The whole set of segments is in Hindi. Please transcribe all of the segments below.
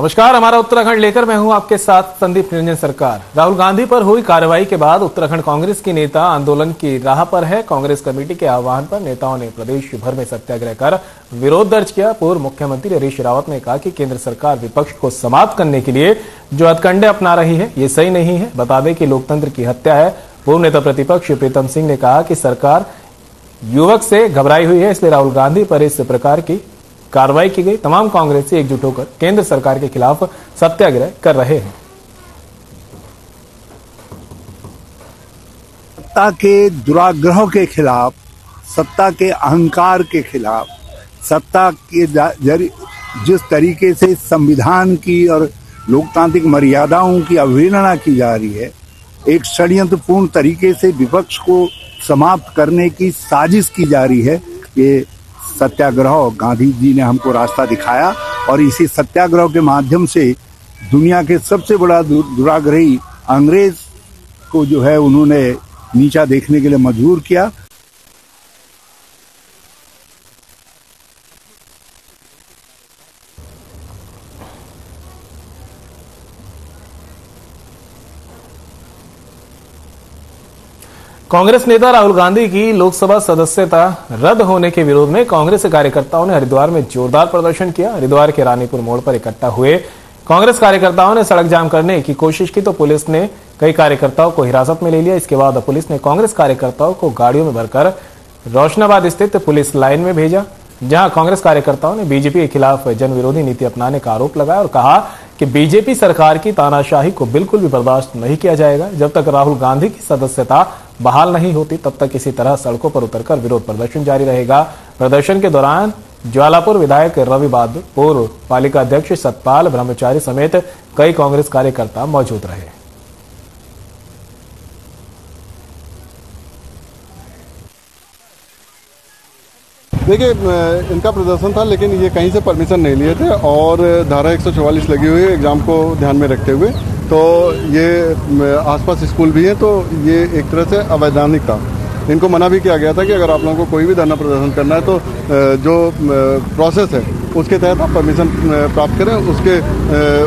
नमस्कार, हमारा उत्तराखंड लेकर मैं हूं आपके साथ संदीप निरंजन सरकार। राहुल गांधी पर हुई कार्रवाई के बाद उत्तराखंड कांग्रेस की नेता आंदोलन की राह पर है। कांग्रेस कमेटी के आह्वान पर नेताओं ने प्रदेश भर में सत्याग्रह कर विरोध दर्ज किया। पूर्व मुख्यमंत्री हरीश रावत ने कहा कि केंद्र सरकार विपक्ष को समाप्त करने के लिए जो हथकंडे अपना रही है ये सही नहीं है। बता दें कि लोकतंत्र की हत्या है। पूर्व नेता प्रतिपक्ष प्रीतम सिंह ने कहा कि सरकार युवक से घबराई हुई है, इसलिए राहुल गांधी पर इस प्रकार की कार्रवाई की गई। तमाम कांग्रेसी एकजुट होकर केंद्र सरकार के खिलाफ सत्याग्रह कर रहे हैं। सत्ता के दुराग्रहों के खिलाफ, सत्ता के अहंकार के खिलाफ, सत्ता के जिस तरीके से संविधान की और लोकतांत्रिक मर्यादाओं की अवहेलना की जा रही है, एक षड्यंत्रपूर्ण तरीके से विपक्ष को समाप्त करने की साजिश की जा रही है। ये सत्याग्रह गांधी जी ने हमको रास्ता दिखाया और इसी सत्याग्रह के माध्यम से दुनिया के सबसे बड़ा दुराग्रही अंग्रेज को जो है उन्होंने नीचा देखने के लिए मजबूर किया। कांग्रेस नेता राहुल गांधी की लोकसभा सदस्यता रद्द होने के विरोध में कांग्रेस कार्यकर्ताओं ने हरिद्वार में जोरदार प्रदर्शन किया। हरिद्वार के रानीपुर मोड़ पर इकट्ठा हुए कांग्रेस कार्यकर्ताओं ने सड़क जाम करने की कोशिश की तो पुलिस ने कई कार्यकर्ताओं को हिरासत में ले लिया। इसके बाद पुलिस ने कांग्रेस कार्यकर्ताओं को गाड़ियों में भरकर रोशनाबाद स्थित पुलिस लाइन में भेजा, जहां कांग्रेस कार्यकर्ताओं ने बीजेपी के खिलाफ जनविरोधी नीति अपनाने का आरोप लगाया और कहा कि बीजेपी सरकार की तानाशाही को बिल्कुल भी बर्दाश्त नहीं किया जाएगा। जब तक राहुल गांधी की सदस्यता बहाल नहीं होती तब तक इसी तरह सड़कों पर उतरकर विरोध प्रदर्शन जारी रहेगा। प्रदर्शन के दौरान ज्वालापुर विधायक रवि बहादुर, पूर्व पालिका अध्यक्ष सतपाल ब्रह्मचारी समेत कई कांग्रेस कार्यकर्ता मौजूद रहे। देखिए, इनका प्रदर्शन था लेकिन ये कहीं से परमिशन नहीं लिए थे और धारा 144 लगी हुई है एग्जाम को ध्यान में रखते हुए। तो ये आसपास स्कूल भी हैं, तो ये एक तरह से अवैधानिक था। इनको मना भी किया गया था कि अगर आप लोगों को कोई भी धरना प्रदर्शन करना है तो जो प्रोसेस है उसके तहत आप परमिशन प्राप्त करें, उसके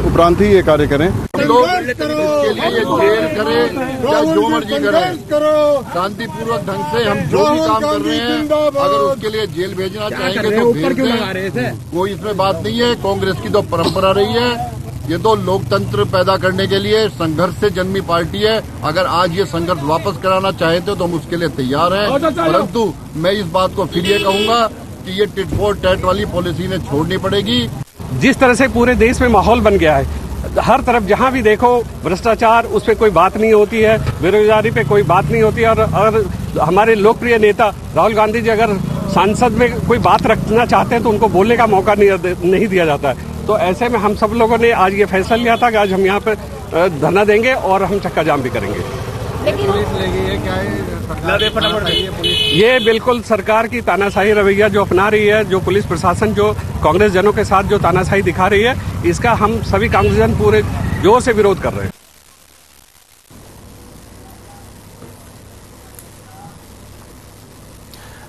उपरांत ही ये कार्य करें। लोग इसके लिए जेल करें या जो मर्जी करें, शांतिपूर्वक ढंग से हम जो भी काम कर रहे हैं अगर उसके लिए जेल भेजना चाहेंगे तो भेज दें, कोई इसमें बात नहीं है। कांग्रेस की तो परंपरा रही है, ये तो लोकतंत्र पैदा करने के लिए संघर्ष से जन्मी पार्टी है। अगर आज ये संघर्ष वापस कराना चाहते तो हम उसके लिए तैयार हैं, परंतु मैं इस बात को फिर ये कहूंगा कि ये टिट फॉर टैट वाली पॉलिसी ने छोड़नी पड़ेगी। जिस तरह से पूरे देश में माहौल बन गया है, हर तरफ जहां भी देखो भ्रष्टाचार, उस पर कोई बात नहीं होती है, बेरोजगारी पे कोई बात नहीं होती है। और हमारे लोकप्रिय नेता राहुल गांधी जी अगर सांसद में कोई बात रखना चाहते हैं तो उनको बोलने का मौका नहीं दिया जाता है। तो ऐसे में हम सब लोगों ने आज ये फैसला लिया था कि आज हम यहाँ पे धरना देंगे और हम चक्का जाम भी करेंगे। ये बिल्कुल सरकार की तानाशाही रवैया जो अपना रही है, जो पुलिस प्रशासन जो कांग्रेस जनों के साथ जो तानाशाही दिखा रही है, इसका हम सभी कांग्रेस जन पूरे जोर से विरोध कर रहे हैं।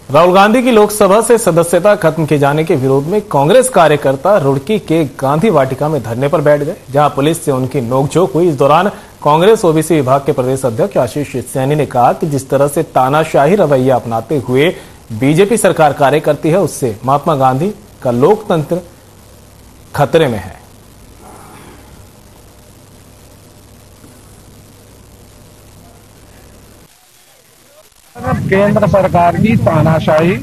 राहुल गांधी की लोकसभा से सदस्यता खत्म किए जाने के विरोध में कांग्रेस कार्यकर्ता रुड़की के गांधी वाटिका में धरने पर बैठ गए, जहां पुलिस से उनकी नोकझोंक हुई। इस दौरान कांग्रेस ओबीसी विभाग के प्रदेश अध्यक्ष आशीष सैनी ने कहा कि जिस तरह से तानाशाही रवैया अपनाते हुए बीजेपी सरकार कार्य करती है, उससे महात्मा गांधी का लोकतंत्र खतरे में है। केंद्र सरकार की तानाशाही,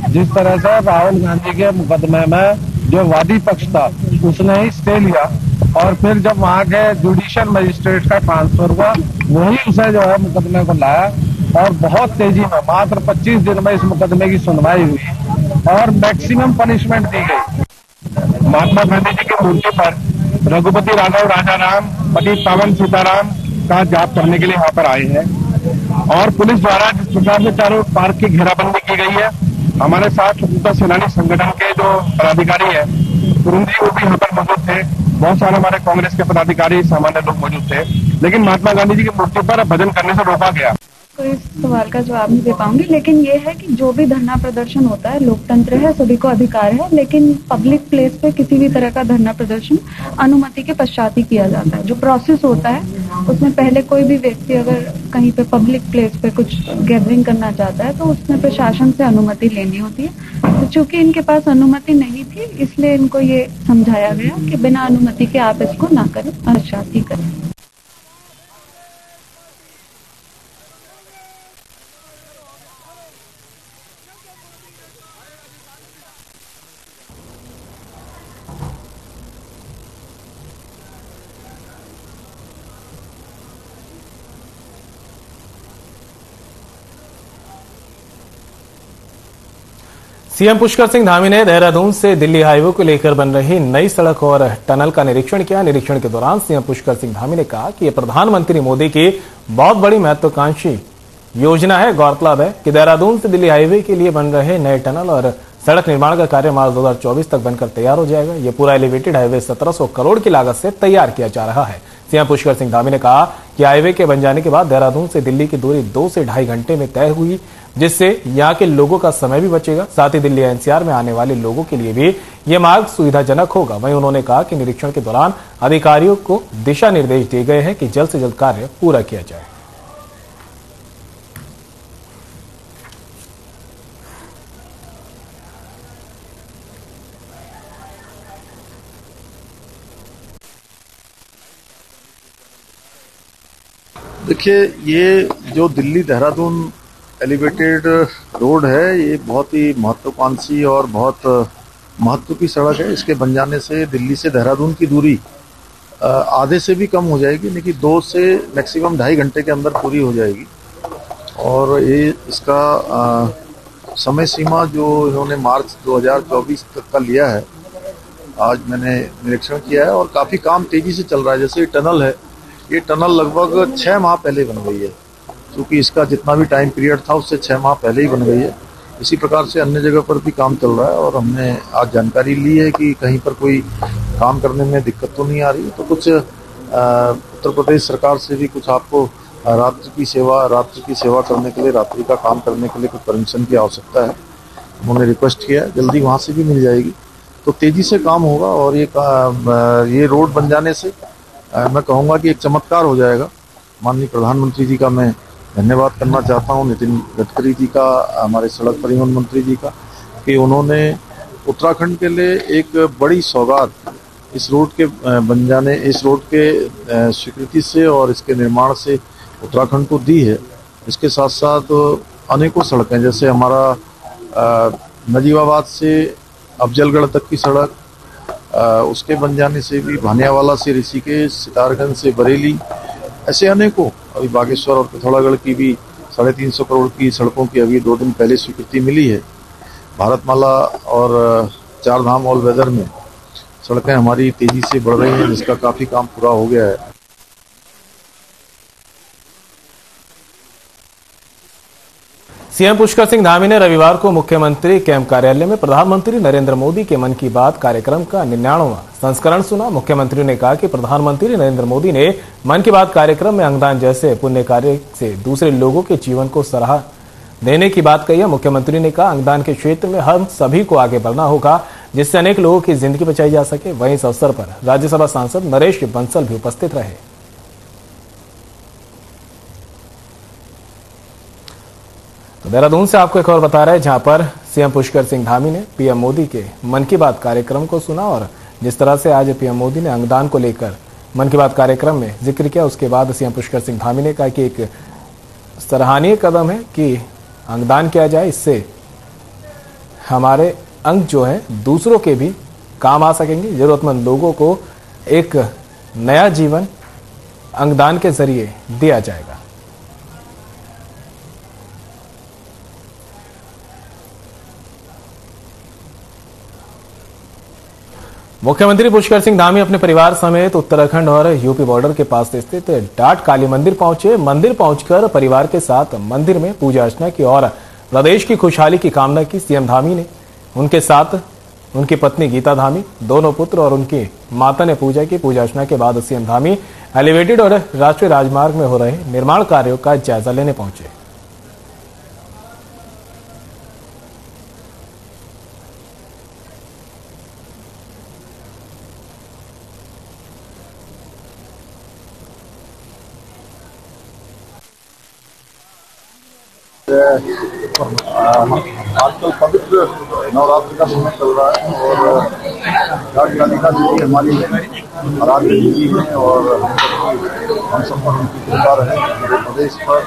जिस तरह से राहुल गांधी के मुकदमे में जो वादी पक्ष था उसने ही स्टे लिया और फिर जब वहां के जुडिशियल मजिस्ट्रेट का ट्रांसफर हुआ वही उसे जो है मुकदमे को लाया और बहुत तेजी में मात्र 25 दिन में इस मुकदमे की सुनवाई हुई और मैक्सिमम पनिशमेंट दी गई। महात्मा गांधी जी की मूर्ति पर रघुपति राघव राजाराम, पंडित पावन सीताराम का जाप करने के लिए यहाँ पर आए हैं और पुलिस द्वारा जिस प्रकार से चारों पार्क की घेराबंदी की गई है, हमारे साथ स्वतंत्रता सेनानी संगठन के जो पदाधिकारी है तुरुंदी वो भी यहाँ पर मौजूद थे, बहुत सारे हमारे कांग्रेस के पदाधिकारी, सामान्य लोग मौजूद थे, लेकिन महात्मा गांधी जी की मूर्ति पर भजन करने से रोका गया। आपको इस सवाल का जवाब नहीं दे पाऊंगी, लेकिन ये है कि जो भी धरना प्रदर्शन होता है, लोकतंत्र है, सभी को अधिकार है, लेकिन पब्लिक प्लेस पे किसी भी तरह का धरना प्रदर्शन अनुमति के पश्चात ही किया जाता है। जो प्रोसेस होता है उसमें पहले कोई भी व्यक्ति अगर कहीं पे पब्लिक प्लेस पे कुछ गैदरिंग करना चाहता है तो उसमें प्रशासन से अनुमति लेनी होती है। तो चूंकि इनके पास अनुमति नहीं थी, इसलिए इनको ये समझाया गया कि बिना अनुमति के आप इसको ना करें, पश्चात ही करें। सीएम पुष्कर सिंह धामी ने देहरादून से दिल्ली हाईवे को लेकर बन रही नई सड़क और टनल का निरीक्षण किया। निरीक्षण के दौरान सीएम पुष्कर सिंह धामी ने कहा कि यह प्रधानमंत्री मोदी की बहुत बड़ी महत्वाकांक्षी योजना है। गौरतलब है कि देहरादून से दिल्ली हाईवे के लिए बन रहे नए टनल और सड़क निर्माण का कार्य मार्च 2024 तक बनकर तैयार हो जाएगा। यह पूरा एलिवेटेड हाईवे 1700 करोड़ की लागत से तैयार किया जा रहा है। सीएम पुष्कर सिंह धामी ने कहा कि हाईवे के बन जाने के बाद देहरादून से दिल्ली की दूरी 2 से ढाई घंटे में तय हुई, जिससे यहां के लोगों का समय भी बचेगा। साथ ही दिल्ली एनसीआर में आने वाले लोगों के लिए भी यह मार्ग सुविधाजनक होगा। वहीं उन्होंने कहा कि निरीक्षण के दौरान अधिकारियों को दिशा निर्देश दिए गए हैं कि जल्द से जल्द कार्य पूरा किया जाए। देखिए, ये जो दिल्ली देहरादून एलिवेटेड रोड है, ये बहुत ही महत्वाकांक्षी और बहुत महत्व की सड़क है। इसके बन जाने से दिल्ली से देहरादून की दूरी आधे से भी कम हो जाएगी, लेकिन 2 से मैक्सिमम ढाई घंटे के अंदर पूरी हो जाएगी। और ये इसका समय सीमा जो इन्होंने मार्च 2024 तक का लिया है, आज मैंने निरीक्षण किया है और काफ़ी काम तेज़ी से चल रहा है। जैसे ये टनल है, ये टनल लगभग 6 माह पहले बन गई है, क्योंकि इसका जितना भी टाइम पीरियड था उससे 6 माह पहले ही बन गई है। इसी प्रकार से अन्य जगह पर भी काम चल रहा है और हमने आज जानकारी ली है कि कहीं पर कोई काम करने में दिक्कत तो नहीं आ रही। तो कुछ उत्तर प्रदेश सरकार से भी कुछ आपको रात्रि की सेवा करने के लिए, रात्रि का काम करने के लिए कुछ परमिशन की आवश्यकता है। उन्होंने रिक्वेस्ट किया है, जल्दी वहाँ से भी मिल जाएगी। तो तेज़ी से काम होगा और ये रोड बन जाने से मैं कहूँगा कि एक चमत्कार हो जाएगा। माननीय प्रधानमंत्री जी का मैं धन्यवाद करना चाहता हूँ, नितिन गडकरी जी का, हमारे सड़क परिवहन मंत्री जी का, कि उन्होंने उत्तराखंड के लिए एक बड़ी सौगात इस रोड के बन जाने, इस रोड के स्वीकृति से और इसके निर्माण से उत्तराखंड को दी है। इसके साथ साथ अनेकों सड़कें, जैसे हमारा नजीबाबाद से अफजलगढ़ तक की सड़क, उसके बन जाने से भी भानियावाला से ऋषिकेश, सितारगंज से बरेली, ऐसे अनेकों, अभी बागेश्वर और पिथौरागढ़ की भी 350 करोड़ की सड़कों की अभी 2 दिन पहले स्वीकृति मिली है। भारतमाला और 4 धाम ऑल वेदर में सड़कें हमारी तेजी से बढ़ रही हैं, जिसका काफ़ी काम पूरा हो गया है। सीएम पुष्कर सिंह धामी ने रविवार को मुख्यमंत्री कैंप कार्यालय में प्रधानमंत्री नरेंद्र मोदी के मन की बात कार्यक्रम का 99वां संस्करण सुना। मुख्यमंत्री ने कहा कि प्रधानमंत्री नरेंद्र मोदी ने मन की बात कार्यक्रम में अंगदान जैसे पुण्य कार्य से दूसरे लोगों के जीवन को सराह देने की बात कही है। मुख्यमंत्री ने कहा, अंगदान के क्षेत्र में हम सभी को आगे बढ़ना होगा, जिससे अनेक लोगों की जिंदगी बचाई जा सके। वहीं इस अवसर पर राज्यसभा सांसद नरेश बंसल भी उपस्थित रहे। तो देहरादून से आपको एक और बता रहे हैं, जहां पर सीएम पुष्कर सिंह धामी ने पीएम मोदी के मन की बात कार्यक्रम को सुना और जिस तरह से आज पीएम मोदी ने अंगदान को लेकर मन की बात कार्यक्रम में जिक्र किया, उसके बाद सीएम पुष्कर सिंह धामी ने कहा कि एक सराहनीय कदम है कि अंगदान किया जाए, इससे हमारे अंग जो है दूसरों के भी काम आ सकेंगे। जरूरतमंद लोगों को एक नया जीवन अंगदान के जरिए दिया जाएगा। मुख्यमंत्री पुष्कर सिंह धामी अपने परिवार समेत उत्तराखंड और यूपी बॉर्डर के पास स्थित डाट काली मंदिर पहुंचे। मंदिर पहुंचकर परिवार के साथ मंदिर में पूजा अर्चना की और प्रदेश की खुशहाली की कामना की। सीएम धामी ने उनके साथ उनकी पत्नी गीता धामी, दोनों पुत्र और उनकी माता ने पूजा की। पूजा अर्चना के बाद सीएम धामी एलिवेटेड और राष्ट्रीय राजमार्ग में हो रहे निर्माण कार्यों का जायजा लेने पहुंचे। आजकल पवित्र नवरात्र का समय चल रहा है और कालिका देवी हमारी आराध्य देवी है और हम सब पर उनकी कृपा रहे। पूरे प्रदेश पर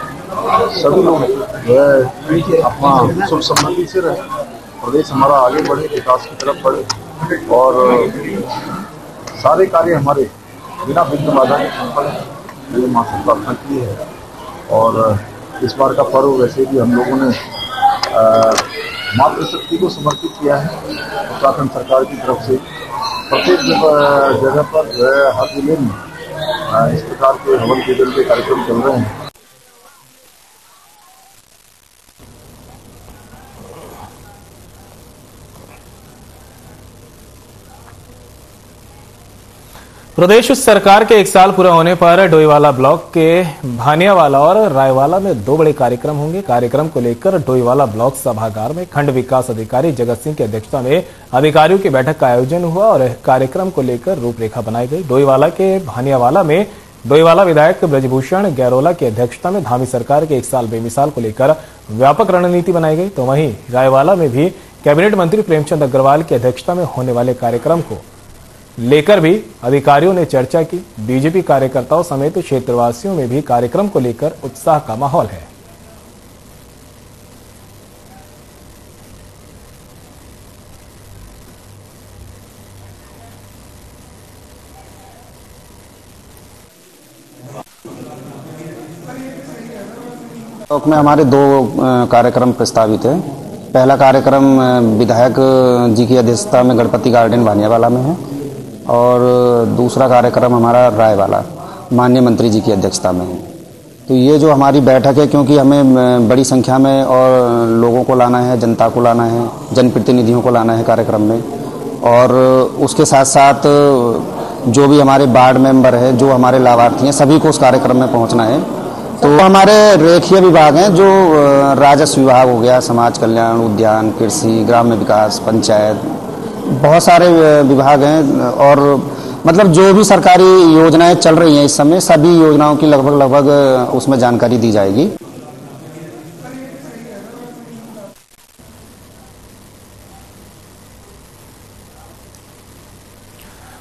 सभी लोग अपना सुख समृद्धि से रहे, प्रदेश हमारा आगे बढ़े, विकास की तरफ बढ़े और सारे कार्य हमारे बिना विघ्न बाधा के संपन्न मेरे माँ से प्रार्थना की है। और इस बार का पर्व वैसे भी हम लोगों ने मातृशक्ति को समर्पित किया है। उत्तराखंड सरकार की तरफ से प्रत्येक जगह पर हर जिले में इस प्रकार के हवन पूजन के कार्यक्रम चल रहे हैं। प्रदेश सरकार के 1 साल पूरा होने पर डोईवाला ब्लॉक के भानियावाला और रायवाला में 2 बड़े कार्यक्रम होंगे। कार्यक्रम को लेकर डोईवाला ब्लॉक सभागार में खंड विकास अधिकारी जगत सिंह की अध्यक्षता में अधिकारियों की बैठक का आयोजन हुआ और कार्यक्रम को लेकर रूपरेखा बनाई गई। डोईवाला के भानियावाला में डोईवाला विधायक ब्रजभूषण गैरोला की अध्यक्षता में धामी सरकार के 1 साल बेमिसाल को लेकर व्यापक रणनीति बनाई गई। तो वहीं रायवाला में भी कैबिनेट मंत्री प्रेमचंद अग्रवाल की अध्यक्षता में होने वाले कार्यक्रम को लेकर भी अधिकारियों ने चर्चा की। बीजेपी कार्यकर्ताओं समेत क्षेत्रवासियों में भी कार्यक्रम को लेकर उत्साह का माहौल है। ब्लॉक में हमारे 2 कार्यक्रम प्रस्तावित है। पहला कार्यक्रम विधायक जी की अध्यक्षता में गणपति गार्डन भानियावाला में है और दूसरा कार्यक्रम हमारा रायवाला माननीय मंत्री जी की अध्यक्षता में है। तो ये जो हमारी बैठक है, क्योंकि हमें बड़ी संख्या में और लोगों को लाना है, जनता को लाना है, जनप्रतिनिधियों को लाना है कार्यक्रम में, और उसके साथ साथ जो भी हमारे वार्ड मेंबर है, जो हमारे लाभार्थी हैं, सभी को उस कार्यक्रम में पहुंचना है। तो हमारे रेखीय विभाग हैं, जो राजस्व विभाग हो गया, समाज कल्याण, उद्यान, कृषि, ग्राम्य विकास, पंचायत, बहुत सारे विभाग हैं और मतलब जो भी सरकारी योजनाएं चल रही हैं इस समय, सभी योजनाओं की लगभग उसमें जानकारी दी जाएगी।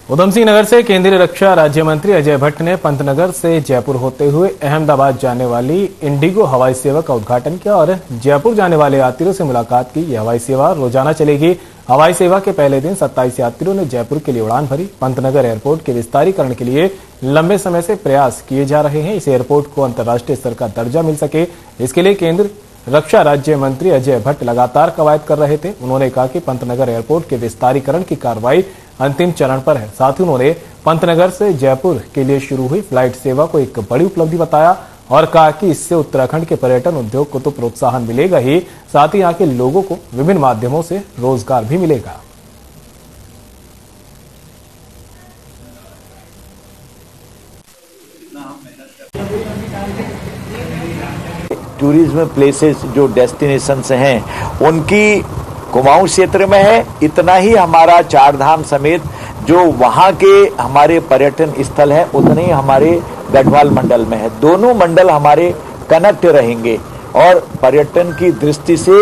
उधम सिंह नगर से केंद्रीय रक्षा राज्य मंत्री अजय भट्ट ने पंतनगर से जयपुर होते हुए अहमदाबाद जाने वाली इंडिगो हवाई सेवा का उद्घाटन किया और जयपुर जाने वाले यात्रियों से मुलाकात की। यह हवाई सेवा रोजाना चलेगी। हवाई सेवा के पहले दिन 27 यात्रियों ने जयपुर के लिए उड़ान भरी। पंतनगर एयरपोर्ट के विस्तारीकरण के लिए लंबे समय से प्रयास किए जा रहे हैं। इस एयरपोर्ट को अंतर्राष्ट्रीय स्तर का दर्जा मिल सके, इसके लिए केंद्र रक्षा राज्य मंत्री अजय भट्ट लगातार कवायद कर रहे थे। उन्होंने कहा कि पंतनगर एयरपोर्ट के विस्तारीकरण की कार्रवाई अंतिम चरण पर है। साथ ही उन्होंने पंतनगर से जयपुर के लिए शुरू हुई फ्लाइट सेवा को एक बड़ी उपलब्धि बताया और कहा कि इससे उत्तराखंड के पर्यटन उद्योग को तो प्रोत्साहन मिलेगा ही, साथ ही यहाँ के लोगों को विभिन्न माध्यमों से रोजगार भी मिलेगा। टूरिज्म प्लेसेस जो डेस्टिनेशंस हैं उनकी कुमाऊं क्षेत्र में है, इतना ही हमारा चारधाम समेत जो वहाँ के हमारे पर्यटन स्थल है उतने ही हमारे गढ़वाल मंडल में है। दोनों मंडल हमारे कनेक्ट रहेंगे और पर्यटन की दृष्टि से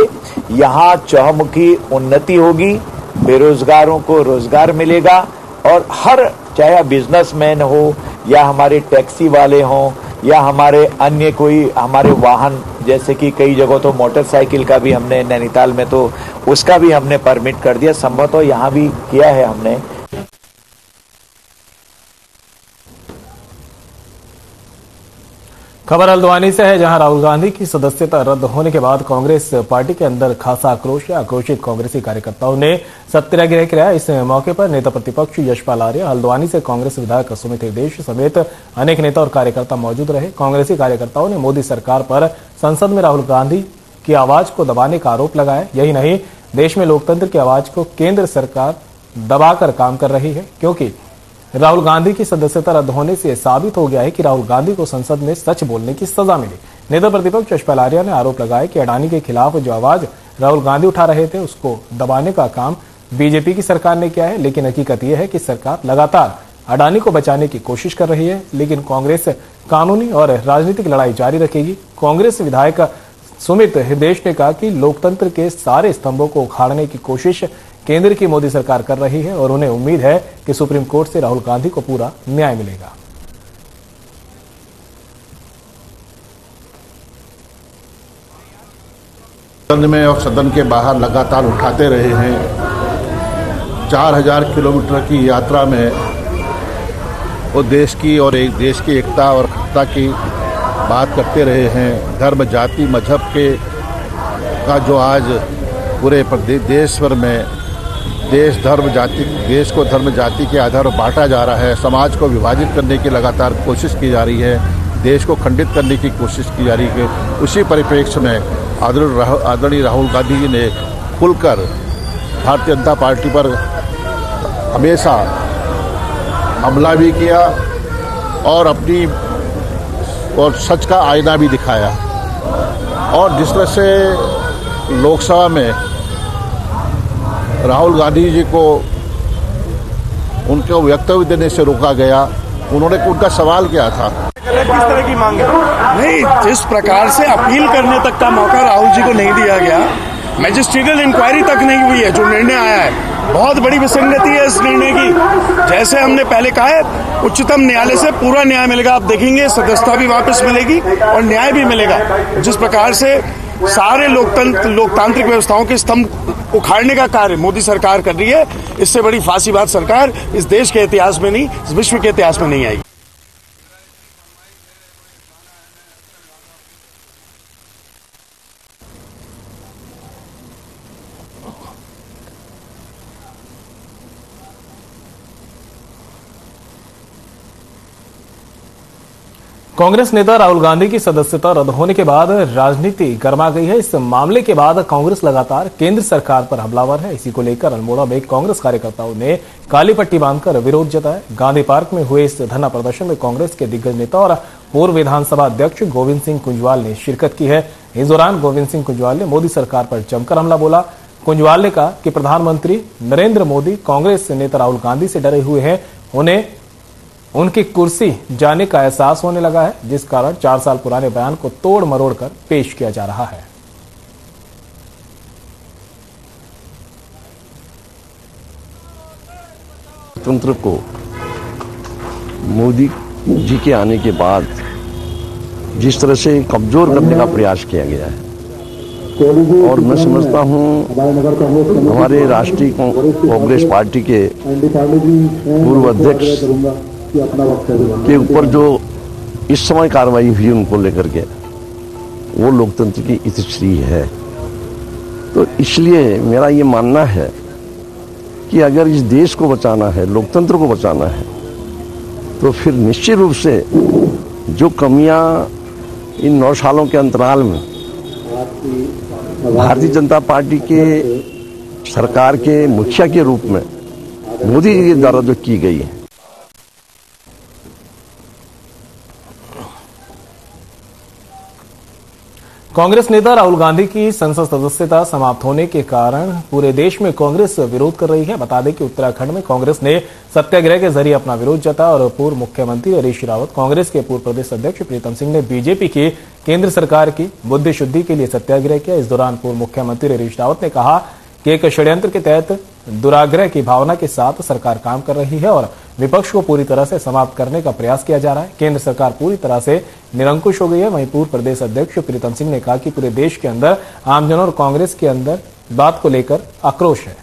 यहाँ चहुमुखी उन्नति होगी, बेरोजगारों को रोजगार मिलेगा और हर चाहे बिजनेसमैन हो या हमारे टैक्सी वाले हों या हमारे अन्य कोई हमारे वाहन, जैसे कि कई जगह तो मोटरसाइकिल का भी हमने नैनीताल में तो उसका भी हमने परमिट कर दिया, संभवतः तो यहाँ भी किया है हमने। खबर हल्द्वानी से है, जहां राहुल गांधी की सदस्यता रद्द होने के बाद कांग्रेस पार्टी के अंदर खासा आक्रोश है। आक्रोशित कांग्रेसी कार्यकर्ताओं ने सत्याग्रह किया। इस मौके पर नेता प्रतिपक्ष यशपाल आर्य, हल्द्वानी से कांग्रेस विधायक सुमित हृदेश समेत अनेक नेता और कार्यकर्ता मौजूद रहे। कांग्रेसी कार्यकर्ताओं ने मोदी सरकार पर संसद में राहुल गांधी की आवाज को दबाने का आरोप लगाया। यही नहीं, देश में लोकतंत्र की आवाज को केंद्र सरकार दबाकर काम कर रही है, क्योंकि राहुल गांधी की सदस्यता रद्द होने से साबित हो गया है कि राहुल गांधी को संसद में सच बोलने की सजा मिली। नेता प्रतिपक्ष यशपाल आर्य ने आरोप लगाया कि अडानी के खिलाफ जो आवाज राहुल गांधी उठा रहे थे उसको दबाने का काम बीजेपी की सरकार ने किया है, लेकिन हकीकत यह है कि सरकार लगातार अडानी को बचाने की कोशिश कर रही है। लेकिन कांग्रेस कानूनी और राजनीतिक लड़ाई जारी रखेगी। कांग्रेस विधायक सुमित हृदेश ने कहा कि लोकतंत्र के सारे स्तंभों को उखाड़ने की कोशिश केंद्र की मोदी सरकार कर रही है और उन्हें उम्मीद है कि सुप्रीम कोर्ट से राहुल गांधी को पूरा न्याय मिलेगा। सदन में और सदन के बाहर लगातार उठाते रहे हैं। 4000 किलोमीटर की यात्रा में वो देश की और एक देश की एकता और अखंडता की बात करते रहे हैं। धर्म जाति मजहब के का जो आज पूरे देश भर में देश को धर्म जाति के आधार पर बांटा जा रहा है, समाज को विभाजित करने की लगातार कोशिश की जा रही है, देश को खंडित करने की कोशिश की जा रही है। उसी परिप्रेक्ष्य में आदरणीय राहुल गांधी जी ने खुलकर भारतीय जनता पार्टी पर हमेशा हमला भी किया और सच का आईना भी दिखाया। और जिस तरह से लोकसभा में राहुल गांधी जी को उनके वक्तव्य देने से रोका गया, उनका सवाल क्या था? किस तरह की मांग है? नहीं, जिस प्रकार से अपील करने तक का मौका राहुल जी को नहीं दिया गया, मैजिस्ट्रियल इंक्वायरी तक नहीं हुई है, जो निर्णय आया है बहुत बड़ी विसंगति है इस निर्णय की। जैसे हमने पहले कहा है, उच्चतम न्यायालय से पूरा न्याय मिलेगा। आप देखेंगे सदस्यता भी वापस मिलेगी और न्याय भी मिलेगा। जिस प्रकार से सारे लोकतांत्रिक व्यवस्थाओं के स्तंभ उखाड़ने का कार्य मोदी सरकार कर रही है, इससे बड़ी फांसीबाज सरकार इस देश के इतिहास में नहीं, इस विश्व के इतिहास में नहीं आएगी। कांग्रेस नेता राहुल गांधी की सदस्यता रद्द होने के बाद राजनीति गर्मा गई है। इस मामले के बाद कांग्रेस लगातार केंद्र सरकार पर हमलावर है। इसी को लेकर अल्मोड़ा में कांग्रेस कार्यकर्ताओं ने काली पट्टी बांधकर विरोध जताया। गांधी पार्क में हुए इस धरना प्रदर्शन में कांग्रेस के दिग्गज नेता और पूर्व विधानसभा अध्यक्ष गोविंद सिंह कुंजवाल ने शिरकत की है। इस दौरान गोविंद सिंह कुंजवाल ने मोदी सरकार पर जमकर हमला बोला। कुंजवाल ने कहा कि प्रधानमंत्री नरेंद्र मोदी कांग्रेस नेता राहुल गांधी से डरे हुए हैं। उन्हें उनकी कुर्सी जाने का एहसास होने लगा है, जिस कारण 4 साल पुराने बयान को तोड़ मरोड़ कर पेश किया जा रहा है। तंत्र को मोदी जी के आने के बाद जिस तरह से कमजोर करने का प्रयास किया गया है, और मैं समझता हूं हमारे राष्ट्रीय कांग्रेस पार्टी के पूर्व अध्यक्ष के ऊपर जो इस समय कार्रवाई हुई उनको लेकर के, वो लोकतंत्र की इतिश्री है। तो इसलिए मेरा ये मानना है कि अगर इस देश को बचाना है, लोकतंत्र को बचाना है, तो फिर निश्चित रूप से जो कमियां इन 9 सालों के अंतराल में भारतीय जनता पार्टी के सरकार के मुखिया के रूप में मोदी जी के द्वारा जो की गई है, कांग्रेस नेता राहुल गांधी की संसद सदस्यता समाप्त होने के कारण पूरे देश में कांग्रेस विरोध कर रही है। बता दें कि उत्तराखंड में कांग्रेस ने सत्याग्रह के जरिए अपना विरोध जताया और पूर्व मुख्यमंत्री हरीश रावत, कांग्रेस के पूर्व प्रदेश अध्यक्ष प्रीतम सिंह ने बीजेपी की केंद्र सरकार की बुद्धि शुद्धि के लिए सत्याग्रह किया। इस दौरान पूर्व मुख्यमंत्री हरीश रावत ने कहा कि एक षड्यंत्र के तहत दुराग्रह की भावना के साथ सरकार काम कर रही है और विपक्ष को पूरी तरह से समाप्त करने का प्रयास किया जा रहा है। केंद्र सरकार पूरी तरह से निरंकुश हो गई है। वहीं पूर्व प्रदेश अध्यक्ष प्रीतम सिंह ने कहा कि पूरे देश के अंदर आमजन और कांग्रेस के अंदर बात को लेकर आक्रोश है।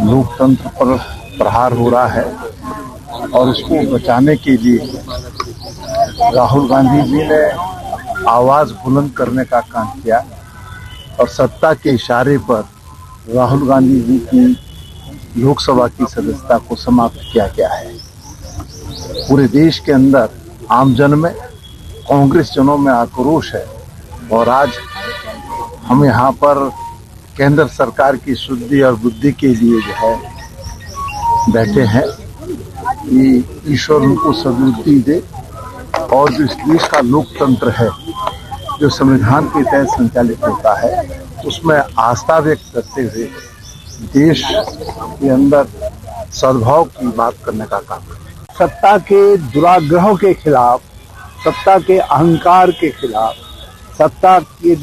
लोकतंत्र पर प्रहार हो रहा है और इसको बचाने के लिए राहुल गांधी जी ने आवाज बुलंद करने का काम किया और सत्ता के इशारे पर राहुल गांधी जी की लोकसभा की सदस्यता को समाप्त किया गया है। पूरे देश के अंदर आमजन में, कांग्रेस जनों में आक्रोश है और आज हम यहाँ पर केंद्र सरकार की शुद्धि और बुद्धि के लिए जो है बैठे हैं कि ईश्वर उनको सद्बुद्धि दे और जो इस देश का लोकतंत्र है जो संविधान के तहत संचालित होता है उसमें आस्था व्यक्त करते हुए देश के अंदर सद्भाव की बात करने का काम है। सत्ता के दुराग्रहों के खिलाफ, सत्ता के अहंकार के खिलाफ, सत्ता के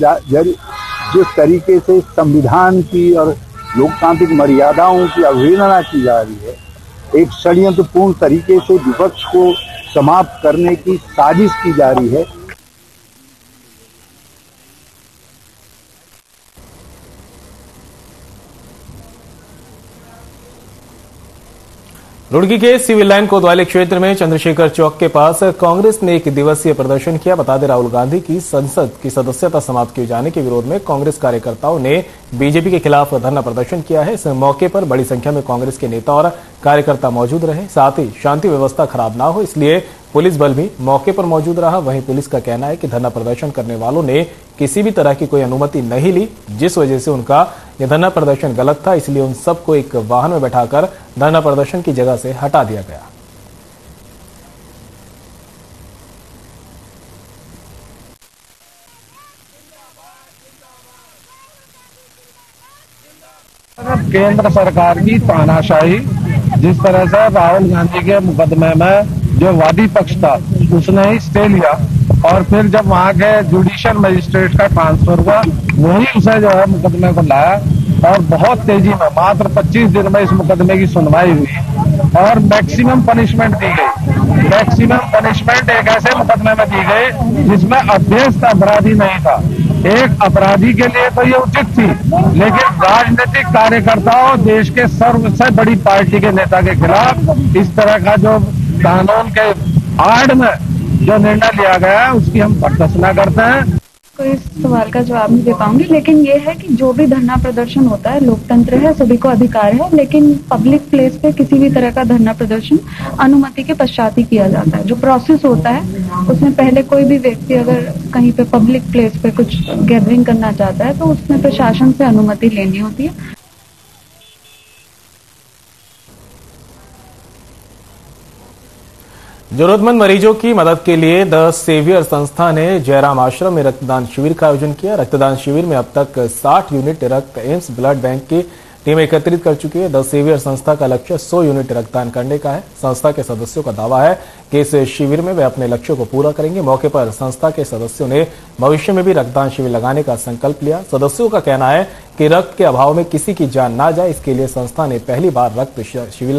जिस तरीके से संविधान की और लोकतांत्रिक मर्यादाओं की अवहेलना की जा रही है, एक षड्यंत्रपूर्ण तरीके से विपक्ष को समाप्त करने की साजिश की जा रही है। रुड़की के सिविल लाइन कोतवाली क्षेत्र में चंद्रशेखर चौक के पास कांग्रेस ने 1 दिवसीय प्रदर्शन किया। बता दें, राहुल गांधी की संसद की सदस्यता समाप्त किए जाने के विरोध में कांग्रेस कार्यकर्ताओं ने बीजेपी के खिलाफ धरना प्रदर्शन किया है। इस मौके पर बड़ी संख्या में कांग्रेस के नेता और कार्यकर्ता मौजूद रहे। साथ ही शांति व्यवस्था खराब ना हो इसलिए पुलिस बल भी मौके पर मौजूद रहा। वहीं पुलिस का कहना है कि धरना प्रदर्शन करने वालों ने किसी भी तरह की कोई अनुमति नहीं ली, जिस वजह से उनका यह धरना प्रदर्शन गलत था, इसलिए उन सबको एक वाहन में बैठाकर धरना प्रदर्शन की जगह से हटा दिया गया। केंद्र सरकार की तानाशाही, जिस तरह से राहुल गांधी के मुकदमे में जो वादी पक्ष था उसने ही स्टे लिया और फिर जब वहां के जुडिशियल मजिस्ट्रेट का ट्रांसफर हुआ वही उसे जो है मुकदमे को लाया और बहुत तेजी में मात्र 25 दिन में इस मुकदमे की सुनवाई हुई और मैक्सिमम पनिशमेंट दी गई। मैक्सिमम पनिशमेंट एक ऐसे मुकदमे में दी गई जिसमें अभ्यस्त अपराधी नहीं था। एक अपराधी के लिए तो ये उचित थी, लेकिन राजनीतिक कार्यकर्ताओं, देश के सबसे बड़ी पार्टी के नेता के खिलाफ इस तरह का जो कानून के आड़ में जो निर्णय लिया गया है उसकी हम भर्त्सना करते हैं। कोई इस सवाल का जवाब नहीं दे पाऊंगी, लेकिन ये है कि जो भी धरना प्रदर्शन होता है, लोकतंत्र है, सभी को अधिकार है, लेकिन पब्लिक प्लेस पे किसी भी तरह का धरना प्रदर्शन अनुमति के पश्चात ही किया जाता है। जो प्रोसेस होता है उसमें पहले कोई भी व्यक्ति अगर कहीं पे पब्लिक प्लेस पे कुछ गैदरिंग करना चाहता है तो उसमें प्रशासन से अनुमति लेनी होती है। जरूरतमंद मरीजों की मदद के लिए द सेवियर संस्था ने जयराम आश्रम में रक्तदान शिविर का आयोजन किया। रक्तदान शिविर में अब तक 60 यूनिट रक्त एम्स ब्लड बैंक की टीम एकत्रित कर चुकी है। द सेवियर संस्था का लक्ष्य 100 यूनिट रक्तदान करने का है। संस्था के सदस्यों का दावा है कि इस शिविर में वे अपने लक्ष्यों को पूरा करेंगे। मौके पर संस्था के सदस्यों ने भविष्य में भी रक्तदान शिविर लगाने का संकल्प लिया। सदस्यों का कहना है कि रक्त के अभाव में किसी की जान ना जाए, इसके लिए संस्था ने पहली बार रक्त शिविर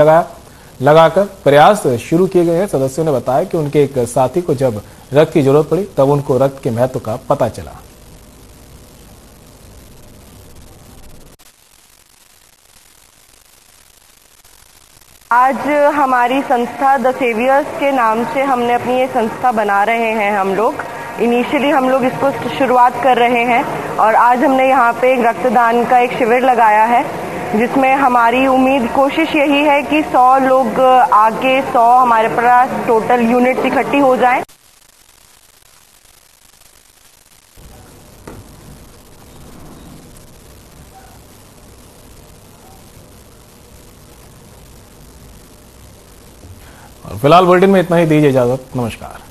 लगाकर प्रयास शुरू किए गए हैं। सदस्यों ने बताया कि उनके एक साथी को जब रक्त की जरूरत पड़ी तब उनको रक्त के महत्व का पता चला। आज हमारी संस्था द सेवियर्स के नाम से हमने अपनी ये संस्था बना रहे हैं। हम लोग इनिशियली हम लोग इसको शुरुआत कर रहे हैं और आज हमने यहाँ पे एक रक्तदान का एक शिविर लगाया है, जिसमें हमारी उम्मीद कोशिश यही है कि 100 लोग आके 100 हमारे पास टोटल यूनिट्स इकट्ठी हो जाएं। फिलहाल बुलेटिन में इतना ही, दीजिए इजाजत। नमस्कार।